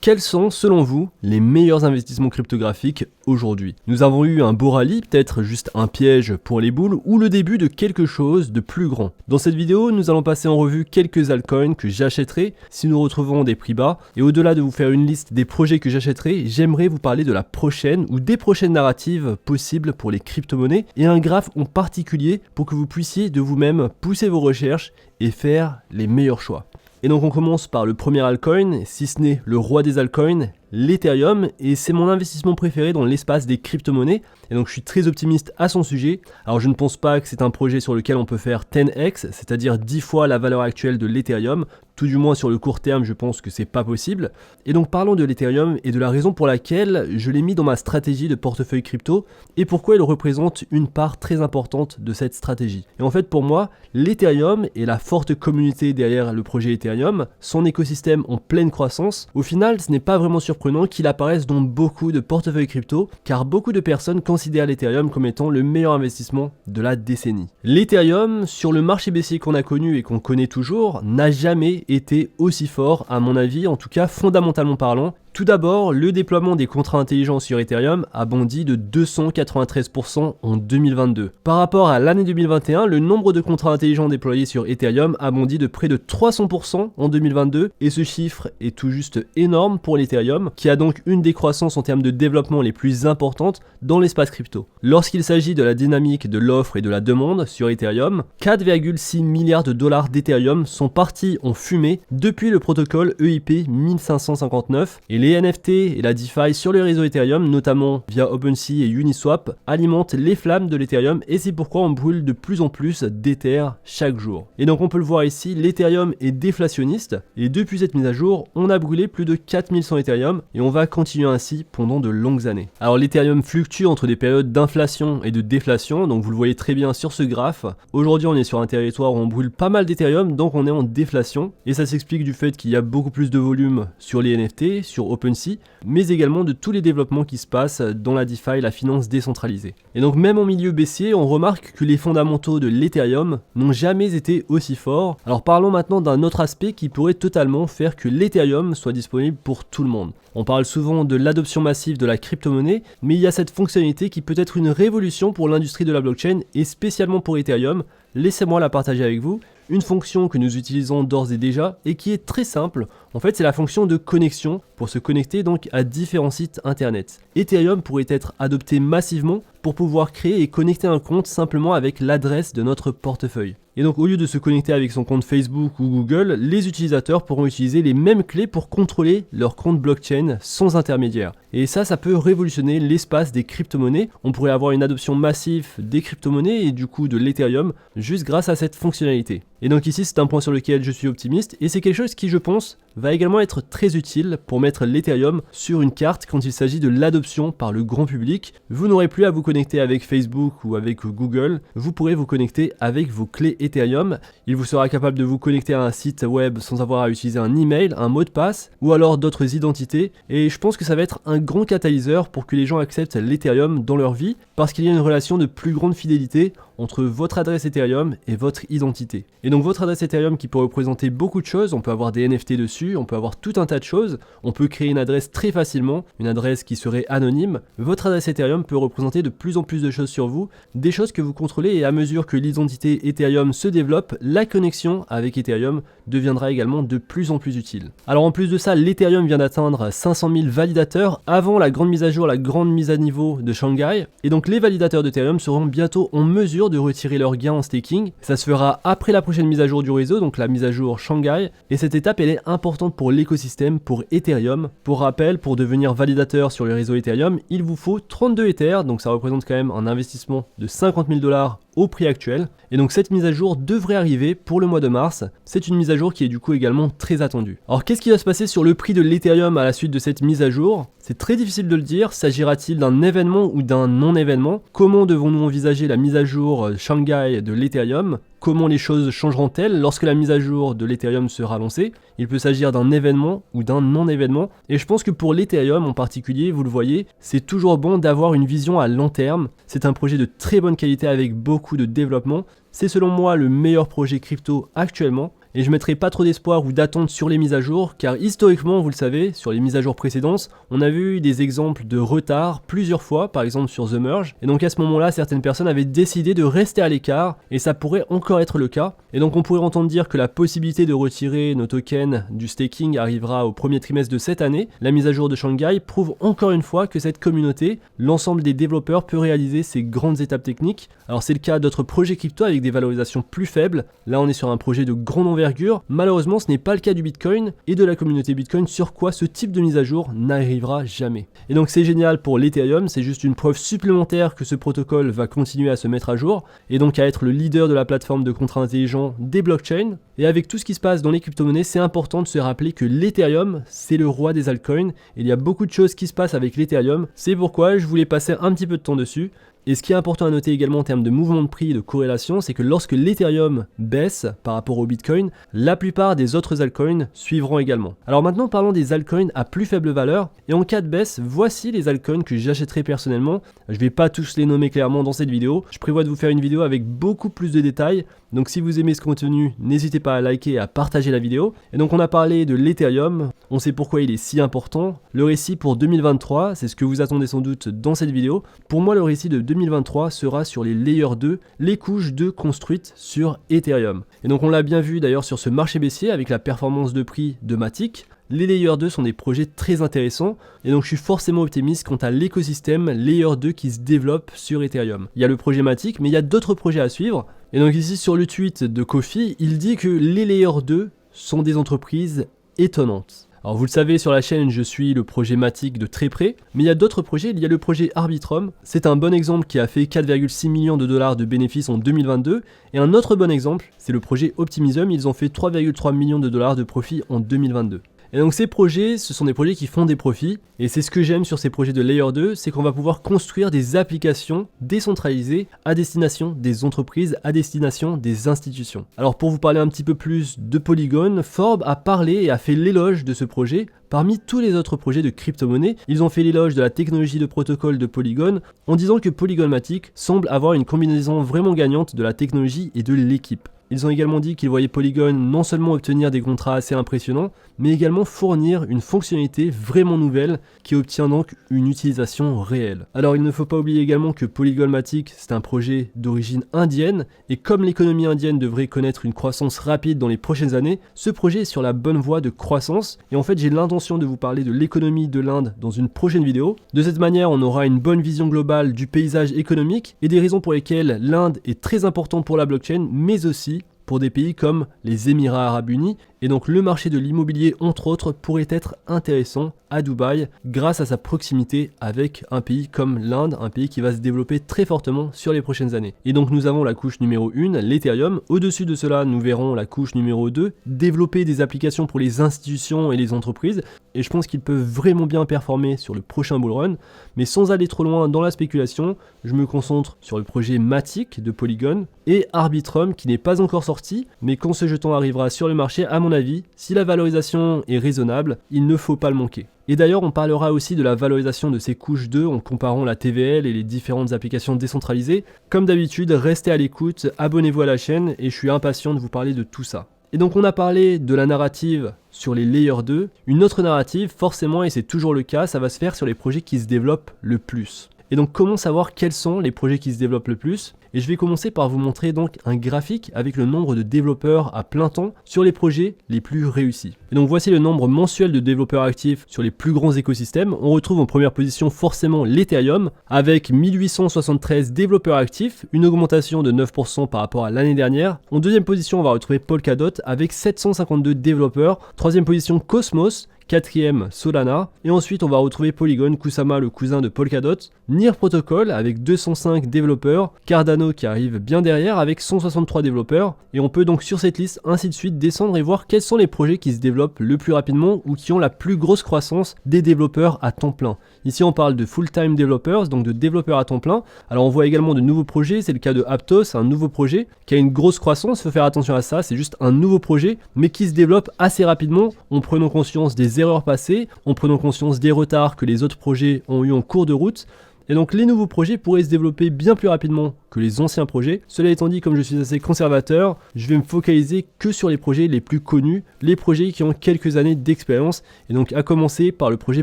quels sont, selon vous, les meilleurs investissements cryptographiques aujourd'hui? Nous avons eu un beau rallye, peut-être juste un piège pour les boules, ou le début de quelque chose de plus grand. Dans cette vidéo, nous allons passer en revue quelques altcoins que j'achèterai si nous retrouvons des prix bas. Et au-delà de vous faire une liste des projets que j'achèterai, j'aimerais vous parler de la prochaine ou des prochaines narratives possibles pour les crypto-monnaies et un graphe en particulier pour que vous puissiez de vous-même pousser vos recherches et faire les meilleurs choix. Et donc on commence par le premier altcoin, si ce n'est le roi des altcoins, l'Ethereum, et c'est mon investissement préféré dans l'espace des crypto-monnaies, et donc je suis très optimiste à son sujet. Alors je ne pense pas que c'est un projet sur lequel on peut faire 10x, c'est-à-dire 10 fois la valeur actuelle de l'Ethereum, tout du moins sur le court terme je pense que c'est pas possible. Et donc parlons de l'Ethereum et de la raison pour laquelle je l'ai mis dans ma stratégie de portefeuille crypto, et pourquoi il représente une part très importante de cette stratégie. Et en fait pour moi, l'Ethereum et la forte communauté derrière le projet Ethereum, son écosystème en pleine croissance, au final ce n'est pas vraiment surprenant qu'il apparaisse dans beaucoup de portefeuilles crypto, car beaucoup de personnes considèrent l'Ethereum comme étant le meilleur investissement de la décennie. L'Ethereum, sur le marché baissier qu'on a connu et qu'on connaît toujours, n'a jamais été aussi fort, à mon avis, en tout cas fondamentalement parlant. Tout d'abord, le déploiement des contrats intelligents sur Ethereum a bondi de 293% en 2022. Par rapport à l'année 2021, le nombre de contrats intelligents déployés sur Ethereum a bondi de près de 300% en 2022, et ce chiffre est tout juste énorme pour l'Ethereum, qui a donc une des croissances en termes de développement les plus importantes dans l'espace crypto. Lorsqu'il s'agit de la dynamique de l'offre et de la demande sur Ethereum, 4,6 milliards de dollars d'Ethereum sont partis en fumée depuis le protocole EIP 1559, et les NFT et la DeFi sur le réseau Ethereum, notamment via OpenSea et Uniswap, alimentent les flammes de l'Ethereum, et c'est pourquoi on brûle de plus en plus d'Ether chaque jour. Et donc on peut le voir ici, l'Ethereum est déflationniste, et depuis cette mise à jour, on a brûlé plus de 4100 Ethereum, et on va continuer ainsi pendant de longues années. Alors l'Ethereum fluctue entre des périodes d'inflation et de déflation, donc vous le voyez très bien sur ce graphe. Aujourd'hui on est sur un territoire où on brûle pas mal d'Ethereum, donc on est en déflation, et ça s'explique du fait qu'il y a beaucoup plus de volume sur les NFT, sur OpenSea, mais également de tous les développements qui se passent dans la DeFi, la finance décentralisée. Et donc même en milieu baissier, on remarque que les fondamentaux de l'Ethereum n'ont jamais été aussi forts. Alors parlons maintenant d'un autre aspect qui pourrait totalement faire que l'Ethereum soit disponible pour tout le monde. On parle souvent de l'adoption massive de la crypto-monnaie, mais il y a cette fonctionnalité qui peut être une révolution pour l'industrie de la blockchain et spécialement pour Ethereum. Laissez-moi la partager avec vous. Une fonction que nous utilisons d'ores et déjà et qui est très simple. En fait, c'est la fonction de connexion pour se connecter donc à différents sites internet. Ethereum pourrait être adopté massivement pour pouvoir créer et connecter un compte simplement avec l'adresse de notre portefeuille. Et donc au lieu de se connecter avec son compte Facebook ou Google, les utilisateurs pourront utiliser les mêmes clés pour contrôler leur compte blockchain sans intermédiaire. Et ça peut révolutionner l'espace des crypto-monnaies. On pourrait avoir une adoption massive des crypto-monnaies et du coup de l'Ethereum juste grâce à cette fonctionnalité. Et donc ici c'est un point sur lequel je suis optimiste et c'est quelque chose qui je pense va également être très utile pour mettre l'Ethereum sur une carte quand il s'agit de l'adoption par le grand public. Vous n'aurez plus à vous connecter avec Facebook ou avec Google, vous pourrez vous connecter avec vos clés Ethereum. Il vous sera capable de vous connecter à un site web sans avoir à utiliser un email, un mot de passe ou alors d'autres identités, et je pense que ça va être un grand catalyseur pour que les gens acceptent l'Ethereum dans leur vie parce qu'il y a une relation de plus grande fidélité entre votre adresse Ethereum et votre identité. Et donc votre adresse Ethereum qui peut représenter beaucoup de choses, on peut avoir des NFT dessus, on peut avoir tout un tas de choses, on peut créer une adresse très facilement, une adresse qui serait anonyme. Votre adresse Ethereum peut représenter de plus en plus de choses sur vous, des choses que vous contrôlez, et à mesure que l'identité Ethereum se développe, la connexion avec Ethereum deviendra également de plus en plus utile. Alors en plus de ça, l'Ethereum vient d'atteindre 500 000 validateurs avant la grande mise à jour, la grande mise à niveau de Shanghai, et donc les validateurs d'Ethereum seront bientôt en mesure de retirer leurs gains en staking. Ça se fera après la prochaine mise à jour du réseau, donc la mise à jour Shanghai, et cette étape elle est importante pour l'écosystème, pour Ethereum. Pour rappel, pour devenir validateur sur le réseau Ethereum, il vous faut 32 Ethers, donc ça représente quand même un investissement de 50 000 $ au prix actuel. Et donc cette mise à jour devrait arriver pour le mois de mars. C'est une mise à jour qui est du coup également très attendue. Alors qu'est-ce qui va se passer sur le prix de l'Ethereum à la suite de cette mise à jour? C'est très difficile de le dire. S'agira-t-il d'un événement ou d'un non-événement? Comment devons-nous envisager la mise à jour Shanghai de l'Ethereum? Comment les choses changeront-elles lorsque la mise à jour de l'Ethereum sera lancée? Il peut s'agir d'un événement ou d'un non-événement. Et je pense que pour l'Ethereum en particulier, vous le voyez, c'est toujours bon d'avoir une vision à long terme. C'est un projet de très bonne qualité avec beaucoup de développement. C'est selon moi le meilleur projet crypto actuellement. et je mettrai pas trop d'espoir ou d'attente sur les mises à jour, car historiquement, vous le savez, sur les mises à jour précédentes, on a vu des exemples de retard plusieurs fois, par exemple sur The Merge, et donc à ce moment-là, certaines personnes avaient décidé de rester à l'écart, et ça pourrait encore être le cas, et donc on pourrait entendre dire que la possibilité de retirer nos tokens du staking arrivera au premier trimestre de cette année. La mise à jour de Shanghai prouve encore une fois que cette communauté, l'ensemble des développeurs peut réaliser ces grandes étapes techniques. Alors c'est le cas d'autres projets crypto avec des valorisations plus faibles, là on est sur un projet de grande envergure, malheureusement ce n'est pas le cas du Bitcoin et de la communauté Bitcoin sur quoi ce type de mise à jour n'arrivera jamais. Et donc c'est génial pour l'Ethereum, c'est juste une preuve supplémentaire que ce protocole va continuer à se mettre à jour et donc à être le leader de la plateforme de contrats intelligents des blockchains. Et avec tout ce qui se passe dans les crypto-monnaies, c'est important de se rappeler que l'Ethereum, c'est le roi des altcoins. Il y a beaucoup de choses qui se passent avec l'Ethereum, c'est pourquoi je voulais passer un petit peu de temps dessus. Et ce qui est important à noter également en termes de mouvement de prix et de corrélation, c'est que lorsque l'Ethereum baisse par rapport au Bitcoin, la plupart des autres altcoins suivront également. Alors maintenant parlons des altcoins à plus faible valeur, et en cas de baisse, voici les altcoins que j'achèterai personnellement. Je ne vais pas tous les nommer clairement dans cette vidéo, je prévois de vous faire une vidéo avec beaucoup plus de détails, donc si vous aimez ce contenu, n'hésitez pas à liker et à partager la vidéo. Et donc on a parlé de l'Ethereum, on sait pourquoi il est si important. Le récit pour 2023, c'est ce que vous attendez sans doute dans cette vidéo. Pour moi, le récit de 2023 sera sur les Layer 2, les couches 2 construites sur Ethereum. Et donc on l'a bien vu d'ailleurs sur ce marché baissier avec la performance de prix de Matic. Les Layer 2 sont des projets très intéressants et donc je suis forcément optimiste quant à l'écosystème Layer 2 qui se développe sur Ethereum. Il y a le projet Matic mais il y a d'autres projets à suivre. Et donc ici sur le tweet de Kofi, il dit que les Layer 2 sont des entreprises étonnantes. Alors vous le savez, sur la chaîne, je suis le projet Matic de très près, mais il y a d'autres projets, il y a le projet Arbitrum, c'est un bon exemple qui a fait 4,6 millions de dollars de bénéfices en 2022, et un autre bon exemple, c'est le projet Optimism, ils ont fait 3,3 millions de dollars de profit en 2022. Et donc ces projets, ce sont des projets qui font des profits, et c'est ce que j'aime sur ces projets de Layer 2, c'est qu'on va pouvoir construire des applications décentralisées à destination des entreprises, à destination des institutions. Alors pour vous parler un petit peu plus de Polygon, Forbes a parlé et a fait l'éloge de ce projet. Parmi tous les autres projets de crypto-monnaie, ils ont fait l'éloge de la technologie de protocole de Polygon en disant que Polygon Matic semble avoir une combinaison vraiment gagnante de la technologie et de l'équipe. Ils ont également dit qu'ils voyaient Polygon non seulement obtenir des contrats assez impressionnants, mais également fournir une fonctionnalité vraiment nouvelle qui obtient donc une utilisation réelle. Alors il ne faut pas oublier également que Polygon Matic, c'est un projet d'origine indienne, et comme l'économie indienne devrait connaître une croissance rapide dans les prochaines années, ce projet est sur la bonne voie de croissance, et en fait j'ai l'intention de vous parler de l'économie de l'Inde dans une prochaine vidéo. De cette manière, on aura une bonne vision globale du paysage économique et des raisons pour lesquelles l'Inde est très importante pour la blockchain, mais aussi pour des pays comme les Émirats Arabes Unis, et donc le marché de l'immobilier entre autres pourrait être intéressant à Dubaï grâce à sa proximité avec un pays comme l'Inde, un pays qui va se développer très fortement sur les prochaines années. Et donc nous avons la couche numéro 1, l'Ethereum. Au-dessus de cela, nous verrons la couche numéro 2, développer des applications pour les institutions et les entreprises, et je pense qu'ils peuvent vraiment bien performer sur le prochain bull run, mais sans aller trop loin dans la spéculation, je me concentre sur le projet Matic de Polygon et Arbitrum qui n'est pas encore sorti, mais quand ce jeton arrivera sur le marché, à mon avis, si la valorisation est raisonnable, il ne faut pas le manquer. Et d'ailleurs, on parlera aussi de la valorisation de ces couches 2 en comparant la TVL et les différentes applications décentralisées. Comme d'habitude, restez à l'écoute, abonnez-vous à la chaîne et je suis impatient de vous parler de tout ça. Et donc on a parlé de la narrative sur les Layer 2. Une autre narrative, forcément, et c'est toujours le cas, ça va se faire sur les projets qui se développent le plus. Et donc comment savoir quels sont les projets qui se développent le plus ? Et je vais commencer par vous montrer donc un graphique avec le nombre de développeurs à plein temps sur les projets les plus réussis. Et donc voici le nombre mensuel de développeurs actifs sur les plus grands écosystèmes. On retrouve en première position forcément l'Ethereum avec 1873 développeurs actifs, une augmentation de 9% par rapport à l'année dernière. En deuxième position, on va retrouver Polkadot avec 752 développeurs. Troisième position, Cosmos. Quatrième, Solana. Et ensuite, on va retrouver Polygon, Kusama, le cousin de Polkadot. Near Protocol avec 205 développeurs. Cardano qui arrive bien derrière avec 163 développeurs. Et on peut donc sur cette liste, ainsi de suite, descendre et voir quels sont les projets qui se développent le plus rapidement ou qui ont la plus grosse croissance des développeurs à temps plein. Ici, on parle de full-time developers, donc de développeurs à temps plein. Alors, on voit également de nouveaux projets. C'est le cas de Aptos, un nouveau projet qui a une grosse croissance. Il faut faire attention à ça. C'est juste un nouveau projet, mais qui se développe assez rapidement en prenant conscience des erreurs passées, en prenant conscience des retards que les autres projets ont eu en cours de route. Et donc les nouveaux projets pourraient se développer bien plus rapidement que les anciens projets. Cela étant dit, comme je suis assez conservateur, je vais me focaliser que sur les projets les plus connus, les projets qui ont quelques années d'expérience, et donc à commencer par le projet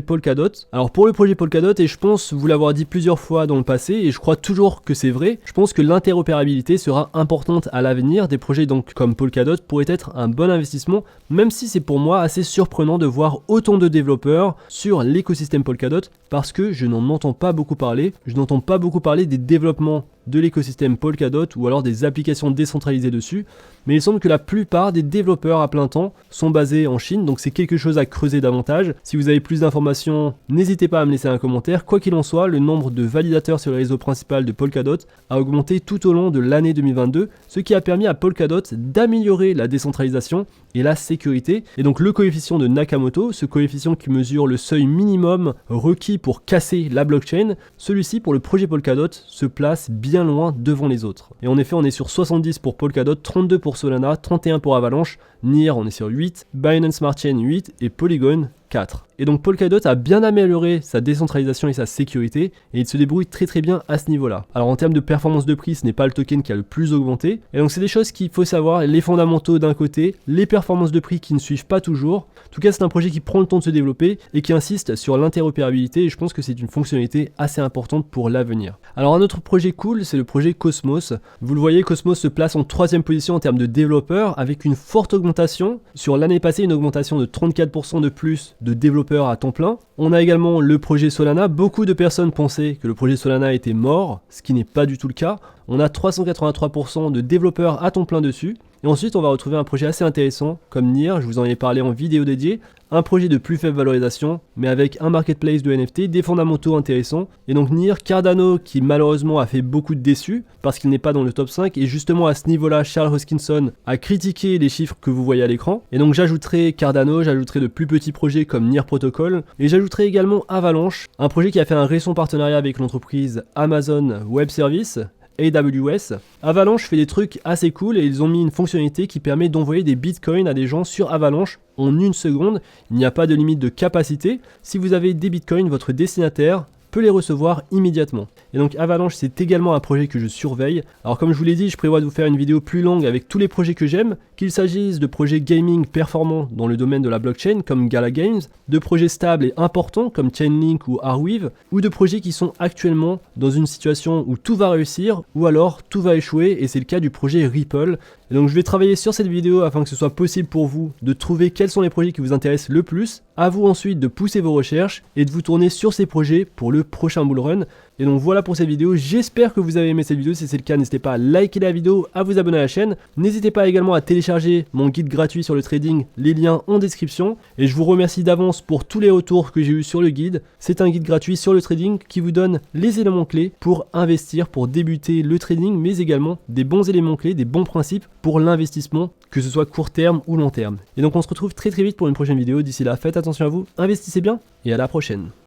Polkadot. Alors pour le projet Polkadot, et je pense vous l'avoir dit plusieurs fois dans le passé, et je crois toujours que c'est vrai, je pense que l'interopérabilité sera importante à l'avenir. Des projets donc comme Polkadot pourraient être un bon investissement, même si c'est pour moi assez surprenant de voir autant de développeurs sur l'écosystème Polkadot, parce que je n'en entends pas beaucoup parler. Je n'entends pas beaucoup parler des développements de l'écosystème Polkadot ou alors des applications décentralisées dessus, mais il semble que la plupart des développeurs à plein temps sont basés en Chine, donc c'est quelque chose à creuser davantage. Si vous avez plus d'informations, n'hésitez pas à me laisser un commentaire. Quoi qu'il en soit, le nombre de validateurs sur le réseau principal de Polkadot a augmenté tout au long de l'année 2022, ce qui a permis à Polkadot d'améliorer la décentralisation et la sécurité. Et donc le coefficient de Nakamoto, ce coefficient qui mesure le seuil minimum requis pour casser la blockchain, celui-ci pour le projet Polkadot se place bien loin devant les autres. Et en effet, on est sur 70 pour Polkadot, 32 pour Solana, 31 pour Avalanche, Near on est sur 8, Binance Smart Chain 8 et Polygon 4. Et donc Polkadot a bien amélioré sa décentralisation et sa sécurité, et il se débrouille très bien à ce niveau-là. Alors en termes de performance de prix, ce n'est pas le token qui a le plus augmenté, et donc c'est des choses qu'il faut savoir, les fondamentaux d'un côté, les performances de prix qui ne suivent pas toujours. En tout cas, c'est un projet qui prend le temps de se développer et qui insiste sur l'interopérabilité, et je pense que c'est une fonctionnalité assez importante pour l'avenir. Alors un autre projet cool, c'est le projet Cosmos. Vous le voyez, Cosmos se place en 3e position en termes de développeurs, avec une forte augmentation. Sur l'année passée, une augmentation de 34% de plus de développeurs à temps plein. On a également le projet Solana. Beaucoup de personnes pensaient que le projet Solana était mort, ce qui n'est pas du tout le cas. On a 383% de développeurs à temps plein dessus. Et ensuite, on va retrouver un projet assez intéressant comme Near, je vous en ai parlé en vidéo dédiée, un projet de plus faible valorisation, mais avec un marketplace de NFT, des fondamentaux intéressants. Et donc Near, Cardano, qui malheureusement a fait beaucoup de déçus, parce qu'il n'est pas dans le top 5, et justement à ce niveau-là, Charles Hoskinson a critiqué les chiffres que vous voyez à l'écran. Et donc j'ajouterai Cardano, j'ajouterai de plus petits projets comme Near Protocol, et j'ajouterai également Avalanche, un projet qui a fait un récent partenariat avec l'entreprise Amazon Web Services, AWS. Avalanche fait des trucs assez cool et ils ont mis une fonctionnalité qui permet d'envoyer des bitcoins à des gens sur Avalanche en 1 seconde. Il n'y a pas de limite de capacité. Si vous avez des bitcoins, votre destinataire peut les recevoir immédiatement. Et donc Avalanche, c'est également un projet que je surveille. Alors comme je vous l'ai dit, je prévois de vous faire une vidéo plus longue avec tous les projets que j'aime, qu'il s'agisse de projets gaming performants dans le domaine de la blockchain comme Gala Games, de projets stables et importants comme Chainlink ou Arweave, ou de projets qui sont actuellement dans une situation où tout va réussir ou alors tout va échouer, et c'est le cas du projet Ripple. Et donc je vais travailler sur cette vidéo afin que ce soit possible pour vous de trouver quels sont les projets qui vous intéressent le plus, à vous ensuite de pousser vos recherches et de vous tourner sur ces projets pour le prochain bull run. Et donc voilà pour cette vidéo, j'espère que vous avez aimé cette vidéo. Si c'est le cas, n'hésitez pas à liker la vidéo, à vous abonner à la chaîne. N'hésitez pas également à télécharger mon guide gratuit sur le trading, les liens en description. Et je vous remercie d'avance pour tous les retours que j'ai eu sur le guide. C'est un guide gratuit sur le trading qui vous donne les éléments clés pour investir, pour débuter le trading, mais également des bons éléments clés, des bons principes pour l'investissement, que ce soit court terme ou long terme. Et donc on se retrouve très vite pour une prochaine vidéo. D'ici là, faites attention à vous, investissez bien et à la prochaine.